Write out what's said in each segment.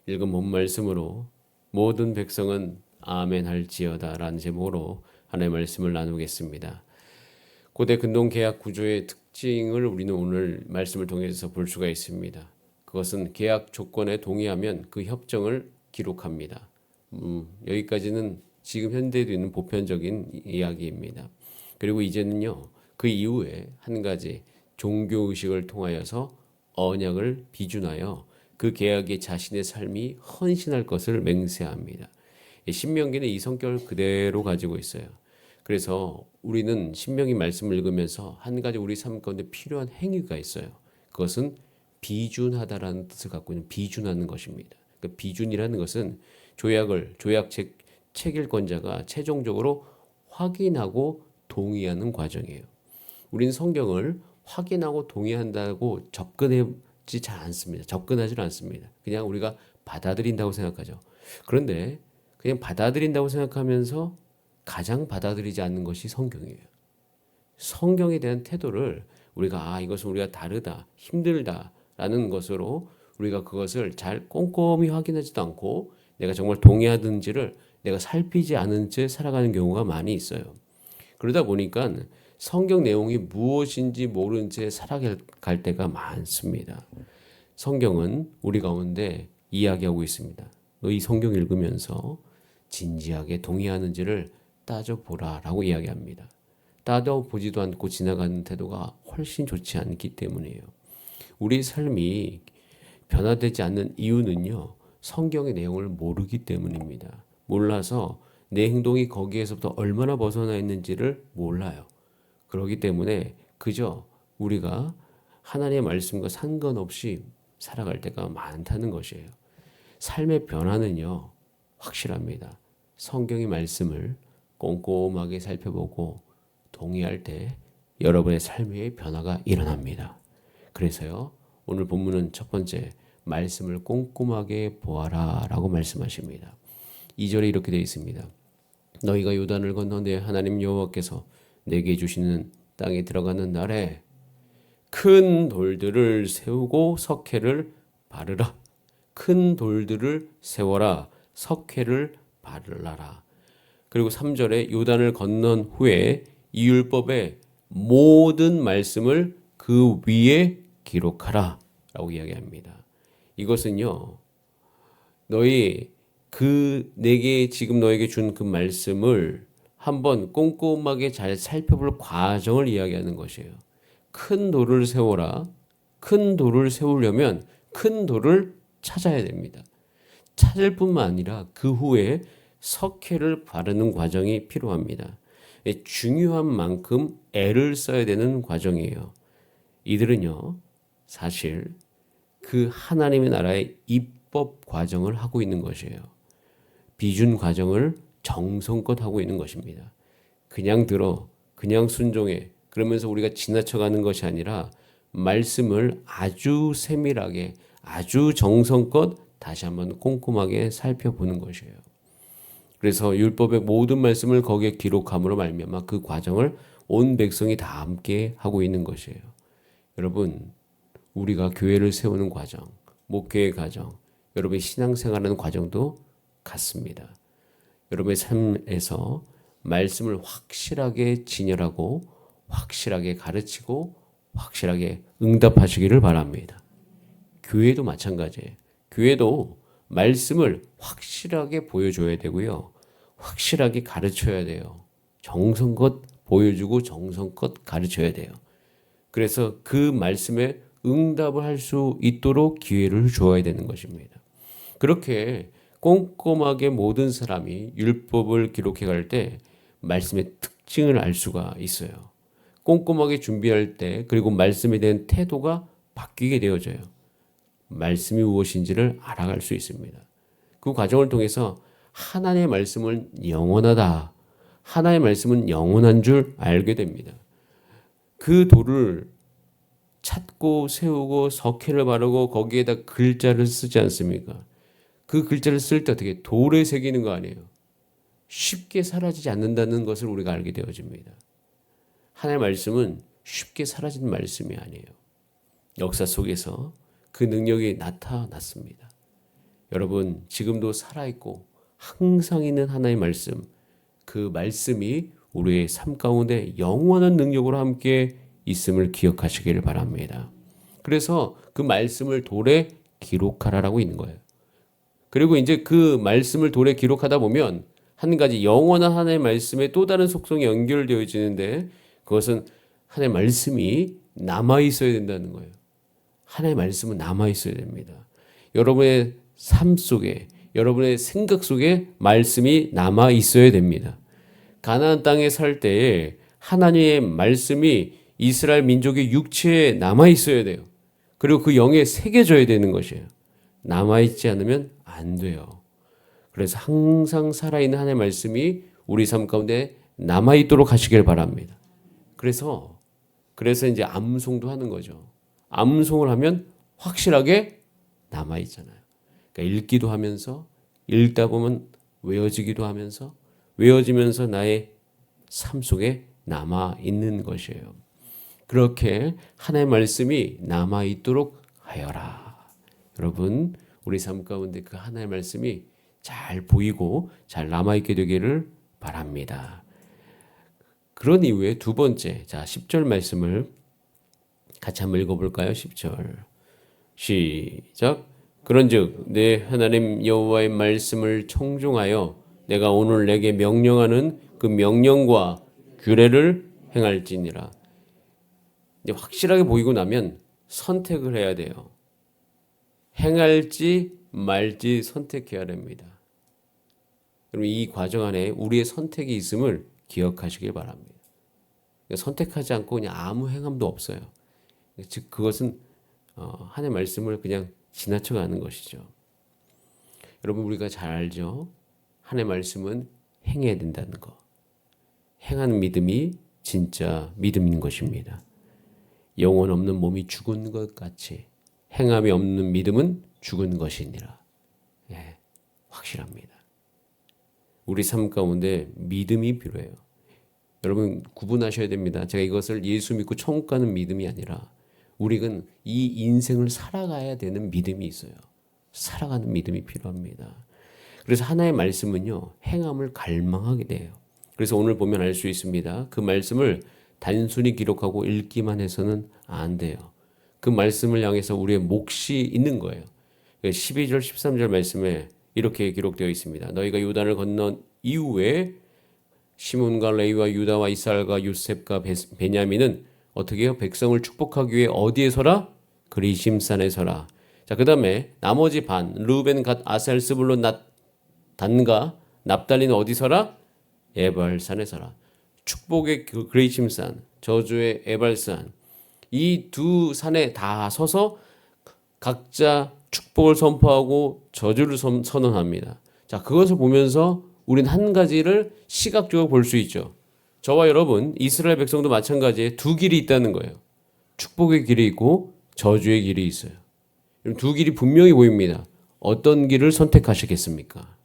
읽은 본 말씀으로 모든 백성은 아멘 할지어다 라는 제목으로 하나님의 말씀을 나누겠습니다. 고대 근동 계약 구조의 특징을 우리는 오늘 말씀을 통해서 볼 수가 있습니다. 그것은 계약 조건에 동의하면 그 협정을 기록합니다. 여기까지는 지금 현대에도 있는 보편적인 이야기입니다. 그리고 이제는요, 그 이후에 한 가지 종교의식을 통하여서 언약을 비준하여 그 계약에 자신의 삶이 헌신할 것을 맹세합니다. 신명기는 이 성격을 그대로 가지고 있어요. 그래서 우리는 신명기 말씀을 읽으면서 한 가지 우리 삶 가운데 필요한 행위가 있어요. 그것은 비준하다라는 뜻을 갖고 있는 비준하는 것입니다. 그러니까 비준이라는 것은 조약 체결권자가 최종적으로 확인하고 동의하는 과정이에요. 우리는 성경을 확인하고 동의한다고 접근하지 않습니다. 그냥 우리가 받아들인다고 생각하죠. 그런데 그냥 받아들인다고 생각하면서 가장 받아들이지 않는 것이 성경이에요. 성경에 대한 태도를 우리가 이것은 우리가 다르다, 힘들다라는 것으로 우리가 그것을 잘 꼼꼼히 확인하지도 않고 내가 정말 동의하든지를 내가 살피지 않은 채 살아가는 경우가 많이 있어요. 그러다 보니까 성경 내용이 무엇인지 모른 채 살아갈 때가 많습니다. 성경은 우리 가운데 이야기하고 있습니다. 너희 성경 읽으면서 진지하게 동의하는지를 따져보라 라고 이야기합니다. 따져보지도 않고 지나가는 태도가 훨씬 좋지 않기 때문이에요. 우리 삶이 변화되지 않는 이유는요, 성경의 내용을 모르기 때문입니다. 몰라서 내 행동이 거기에서부터 얼마나 벗어나 있는지를 몰라요. 그렇기 때문에 그저 우리가 하나님의 말씀과 상관없이 살아갈 때가 많다는 것이에요. 삶의 변화는요, 확실합니다. 성경의 말씀을 꼼꼼하게 살펴보고 동의할 때 여러분의 삶의 변화가 일어납니다. 그래서요, 오늘 본문은 첫 번째, 말씀을 꼼꼼하게 보아라 라고 말씀하십니다. 2절에 이렇게 되어 있습니다. 너희가 요단을 건너 내 하나님 여호와께서 내게 주시는 땅에 들어가는 날에 큰 돌들을 세우고 석회를 바르라. 큰 돌들을 세워라. 석회를 바르라. 그리고 3절에 요단을 건넌 후에 이 율법의 모든 말씀을 그 위에 기록하라 라고 이야기합니다. 이것은요, 내게 지금 너에게 준 그 말씀을 한번 꼼꼼하게 잘 살펴볼 과정을 이야기하는 것이에요. 큰 돌을 세워라. 큰 돌을 세우려면 큰 돌을 찾아야 됩니다. 찾을 뿐만 아니라 그 후에 석회를 바르는 과정이 필요합니다. 중요한 만큼 애를 써야 되는 과정이에요. 이들은요, 사실 그 하나님의 나라의 입법 과정을 하고 있는 것이에요. 비준 과정을 정성껏 하고 있는 것입니다. 그냥 들어, 그냥 순종해. 그러면서 우리가 지나쳐가는 것이 아니라 말씀을 아주 세밀하게, 아주 정성껏 다시 한번 꼼꼼하게 살펴보는 것이에요. 그래서 율법의 모든 말씀을 거기에 기록함으로 말미암아 그 과정을 온 백성이 다 함께 하고 있는 것이에요. 여러분, 우리가 교회를 세우는 과정, 목회의 과정, 여러분의 신앙생활하는 과정도 같습니다. 여러분의 삶에서 말씀을 확실하게 진열하고 확실하게 가르치고 확실하게 응답하시기를 바랍니다. 교회도 마찬가지예요. 교회도 말씀을 확실하게 보여줘야 되고요. 확실하게 가르쳐야 돼요. 정성껏 보여주고 정성껏 가르쳐야 돼요. 그래서 그 말씀에 응답을 할 수 있도록 기회를 주어야 되는 것입니다. 그렇게 꼼꼼하게 모든 사람이 율법을 기록해 갈 때 말씀의 특징을 알 수가 있어요. 꼼꼼하게 준비할 때 그리고 말씀에 대한 태도가 바뀌게 되어져요. 말씀이 무엇인지를 알아갈 수 있습니다. 그 과정을 통해서 하나님의 말씀은 영원하다. 하나님의 말씀은 영원한 줄 알게 됩니다. 그 돌을 찾고 세우고 석회를 바르고 거기에다 글자를 쓰지 않습니까? 그 글자를 쓸 때 어떻게 돌에 새기는 거 아니에요. 쉽게 사라지지 않는다는 것을 우리가 알게 되어집니다. 하나님의 말씀은 쉽게 사라지는 말씀이 아니에요. 역사 속에서 그 능력이 나타났습니다. 여러분, 지금도 살아있고 항상 있는 하나의 말씀, 그 말씀이 우리의 삶 가운데 영원한 능력으로 함께 있음을 기억하시기를 바랍니다. 그래서 그 말씀을 돌에 기록하라라고 있는 거예요. 그리고 이제 그 말씀을 돌에 기록하다 보면 한 가지 영원한 하나의 말씀에 또 다른 속성이 연결되어지는데 그것은 하나의 말씀이 남아 있어야 된다는 거예요. 하나의 말씀은 남아 있어야 됩니다. 여러분의 삶 속에, 여러분의 생각 속에 말씀이 남아 있어야 됩니다. 가나안 땅에 살 때에 하나님의 말씀이 이스라엘 민족의 육체에 남아 있어야 돼요. 그리고 그 영에 새겨져야 되는 것이에요. 남아 있지 않으면 안 돼요. 그래서 항상 살아있는 하나님의 말씀이 우리 삶 가운데 남아 있도록 하시길 바랍니다. 그래서 이제 암송도 하는 거죠. 암송을 하면 확실하게 남아 있잖아요. 그러니까 읽기도 하면서 읽다 보면 외워지기도 하면서 외워지면서 나의 삶 속에 남아 있는 것이에요. 그렇게 하나님의 말씀이 남아 있도록 하여라. 여러분, 우리 삶 가운데 그 하나님의 말씀이 잘 보이고 잘 남아 있게 되기를 바랍니다. 그런 이후에 두 번째, 자 10절 말씀을 같이 한번 읽어볼까요? 10절 시작. 그런즉 내 하나님 여호와의 말씀을 청종하여 내가 오늘 내게 명령하는 그 명령과 규례를 행할지니라. 이제 확실하게 보이고 나면 선택을 해야 돼요. 행할지 말지 선택해야 됩니다. 그럼 이 과정 안에 우리의 선택이 있음을 기억하시길 바랍니다. 선택하지 않고 그냥 아무 행함도 없어요. 즉 그것은 하나님의 말씀을 그냥 지나쳐가는 것이죠. 여러분, 우리가 잘 알죠? 하나님의 말씀은 행해야 된다는 거. 행하는 믿음이 진짜 믿음인 것입니다. 영혼 없는 몸이 죽은 것 같이 행함이 없는 믿음은 죽은 것이니라. 예, 확실합니다. 우리 삶 가운데 믿음이 필요해요. 여러분, 구분하셔야 됩니다. 제가 이것을 예수 믿고 천국 가는 믿음이 아니라 우리는 이 인생을 살아가야 되는 믿음이 있어요. 살아가는 믿음이 필요합니다. 그래서 하나의 말씀은요, 행함을 갈망하게 돼요. 그래서 오늘 보면 알 수 있습니다. 그 말씀을 단순히 기록하고 읽기만 해서는 안 돼요. 그 말씀을 향해서 우리의 몫이 있는 거예요. 12절, 13절 말씀에 이렇게 기록되어 있습니다. 너희가 요단을 건넌 이후에 시몬과 레위와 유다와 이스라엘과 요셉과 베냐민은 어떻게 해요? 백성을 축복하기 위해 어디에 서라? 그리심산에 서라. 자, 그 다음에 나머지 반, 르우벤, 갓, 아셀, 스불론, 단과 납달리는 어디 서라? 에발산에 서라. 축복의 그리심산, 저주의 에발산, 이 두 산에 다 서서 각자 축복을 선포하고 저주를 선언합니다. 자, 그것을 보면서 우리는 한 가지를 시각적으로 볼 수 있죠. 저와 여러분, 이스라엘 백성도 마찬가지에 두 길이 있다는 거예요. 축복의 길이 있고 저주의 길이 있어요. 두 길이 분명히 보입니다. 어떤 길을 선택하시겠습니까?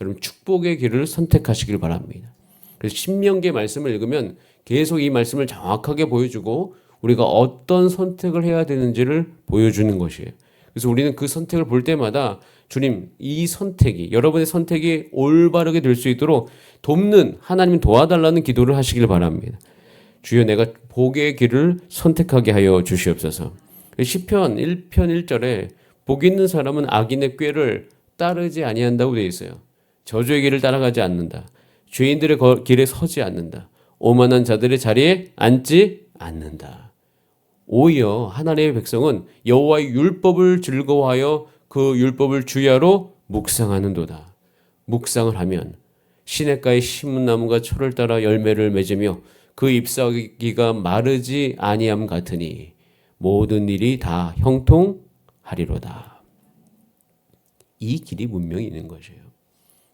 여러분, 축복의 길을 선택하시길 바랍니다. 그래서 신명기의 말씀을 읽으면 계속 이 말씀을 정확하게 보여주고 우리가 어떤 선택을 해야 되는지를 보여주는 것이에요. 그래서 우리는 그 선택을 볼 때마다 주님, 이 선택이, 여러분의 선택이 올바르게 될 수 있도록 돕는 하나님 도와달라는 기도를 하시길 바랍니다. 주여, 내가 복의 길을 선택하게 하여 주시옵소서. 시편 1편 1절에 복 있는 사람은 악인의 꾀를 따르지 아니한다고 되어 있어요. 저주의 길을 따라가지 않는다. 죄인들의 길에 서지 않는다. 오만한 자들의 자리에 앉지 않는다. 오히려 하나님의 백성은 여호와의 율법을 즐거워하여 그 율법을 주야로 묵상하는도다. 묵상을 하면 시냇가의 심은 나무가 철을 따라 열매를 맺으며 그 잎사귀가 마르지 아니함 같으니 모든 일이 다 형통하리로다. 이 길이 분명히 있는 것이에요.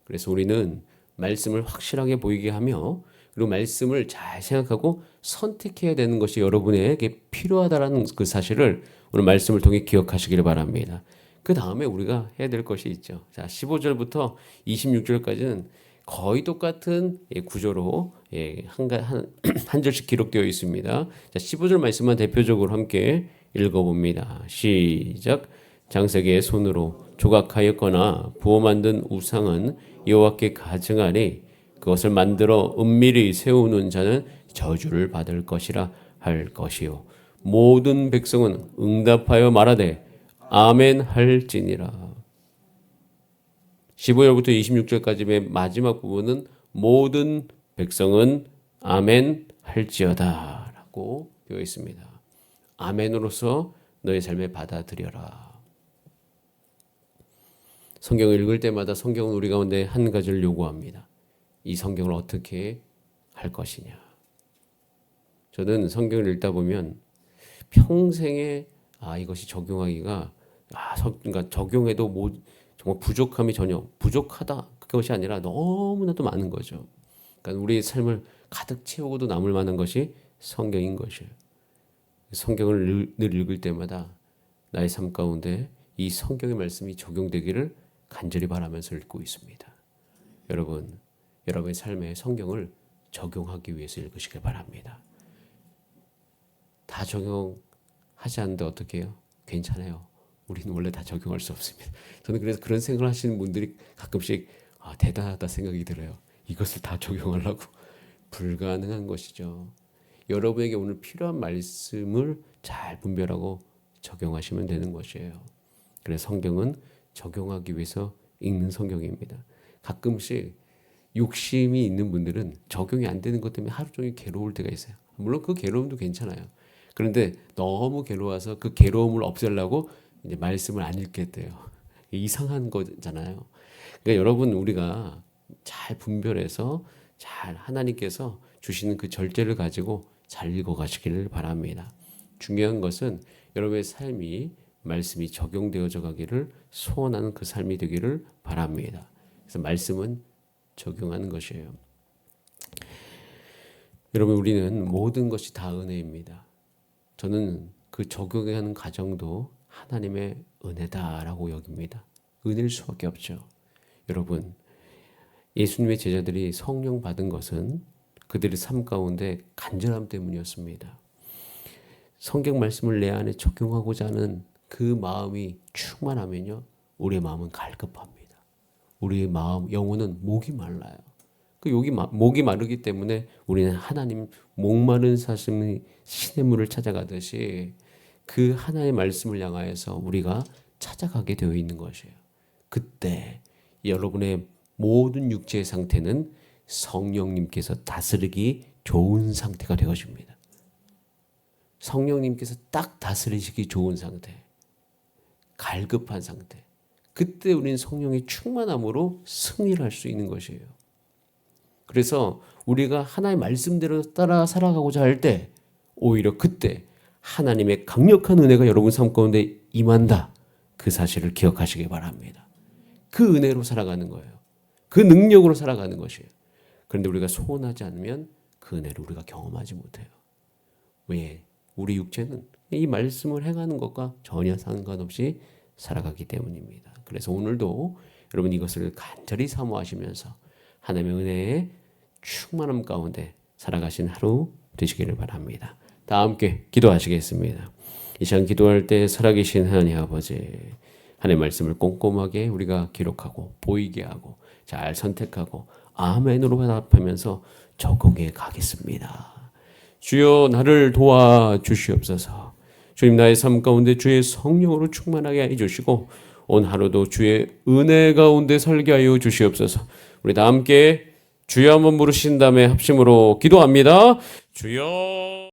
그래서 우리는 말씀을 확실하게 보이게 하며 그리고 말씀을 잘 생각하고 선택해야 되는 것이 여러분에게 필요하다는 그 사실을 오늘 말씀을 통해 기억하시기를 바랍니다. 그 다음에 우리가 해야 될 것이 있죠. 자, 15절부터 26절까지는 거의 똑같은 구조로 한 절씩 기록되어 있습니다. 자, 15절 말씀만 대표적으로 함께 읽어봅니다. 시작. 장세기의 손으로 조각하였거나 부어 만든 우상은 여호와께 가증하니 그것을 만들어 은밀히 세우는 자는 저주를 받을 것이라 할 것이요 모든 백성은 응답하여 말하되 아멘 할지니라. 15절부터 26절까지의 마지막 부분은 모든 백성은 아멘 할지어다 라고 되어 있습니다. 아멘으로서 너의 삶에 받아들여라. 성경을 읽을 때마다 성경은 우리 가운데 한 가지를 요구합니다. 이 성경을 어떻게 할 것이냐. 저는 성경을 읽다 보면 평생에 이것이 적용하기가 그러니까 적용해도 정말 부족함이 전혀 부족하다 그것이 아니라 너무나도 많은 거죠. 그러니까 우리의 삶을 가득 채우고도 남을 만한 것이 성경인 것이에요. 성경을 늘 읽을 때마다 나의 삶 가운데 이 성경의 말씀이 적용되기를 간절히 바라면서 읽고 있습니다. 여러분의 삶에 성경을 적용하기 위해서 읽으시길 바랍니다. 다 적용하지 않는데 어떻게 해요? 괜찮아요. 우리는 원래 다 적용할 수 없습니다. 저는 그래서 그런 생각을 하시는 분들이 가끔씩 대단하다 생각이 들어요. 이것을 다 적용하려고 불가능한 것이죠. 여러분에게 오늘 필요한 말씀을 잘 분별하고 적용하시면 되는 것이에요. 그래서 성경은 적용하기 위해서 읽는 성경입니다. 가끔씩 욕심이 있는 분들은 적용이 안 되는 것 때문에 하루 종일 괴로울 때가 있어요. 물론 그 괴로움도 괜찮아요. 그런데 너무 괴로워서 그 괴로움을 없애려고 이제 말씀을 안 읽겠대요. 이상한 거잖아요. 그러니까 여러분 우리가 잘 분별해서 잘 하나님께서 주시는 그 절제를 가지고 잘 읽어가시기를 바랍니다. 중요한 것은 여러분의 삶이 말씀이 적용되어져 가기를 소원하는 그 삶이 되기를 바랍니다. 그래서 말씀은 적용하는 것이에요. 여러분 우리는 모든 것이 다 은혜입니다. 저는 그 적용하는 과정도 하나님의 은혜다라고 여깁니다. 은혜일 수밖에 없죠. 여러분 예수님의 제자들이 성령 받은 것은 그들의 삶 가운데 간절함 때문이었습니다. 성경 말씀을 내 안에 적용하고자 하는 그 마음이 충만하면요, 우리의 마음은 갈급합니다. 우리의 마음, 영혼은 목이 말라요. 그 목이 마르기 때문에 우리는 하나님 목마른 사슴이 시냇물을 찾아가듯이 그 하나의 말씀을 향하여서 우리가 찾아가게 되어 있는 것이에요. 그때 여러분의 모든 육체의 상태는 성령님께서 다스리기 좋은 상태가 되어집니다. 성령님께서 딱 다스리시기 좋은 상태, 갈급한 상태. 그때 우리는 성령의 충만함으로 승리를 할 수 있는 것이에요. 그래서 우리가 하나의 말씀대로 따라 살아가고자 할 때 오히려 그때 하나님의 강력한 은혜가 여러분 삶 가운데 임한다. 그 사실을 기억하시기 바랍니다. 그 은혜로 살아가는 거예요. 그 능력으로 살아가는 것이에요. 그런데 우리가 소원하지 않으면 그 은혜를 우리가 경험하지 못해요. 왜? 우리 육체는 이 말씀을 행하는 것과 전혀 상관없이 살아가기 때문입니다. 그래서 오늘도 여러분 이것을 간절히 사모하시면서 하나님의 은혜에 충만함 가운데 살아가신 하루 되시기를 바랍니다. 다 함께 기도하시겠습니다. 이 시간 기도할 때 살아계신 하나님 아버지, 하나님의 말씀을 꼼꼼하게 우리가 기록하고 보이게 하고 잘 선택하고 아멘으로 화답하면서 적용해 가겠습니다. 주여 나를 도와주시옵소서. 주님 나의 삶 가운데 주의 성령으로 충만하게 해주시고 오늘 하루도 주의 은혜 가운데 살게 하여 주시옵소서. 우리 다 함께 주여 한번 부르신 다음에 합심으로 기도합니다. 주여.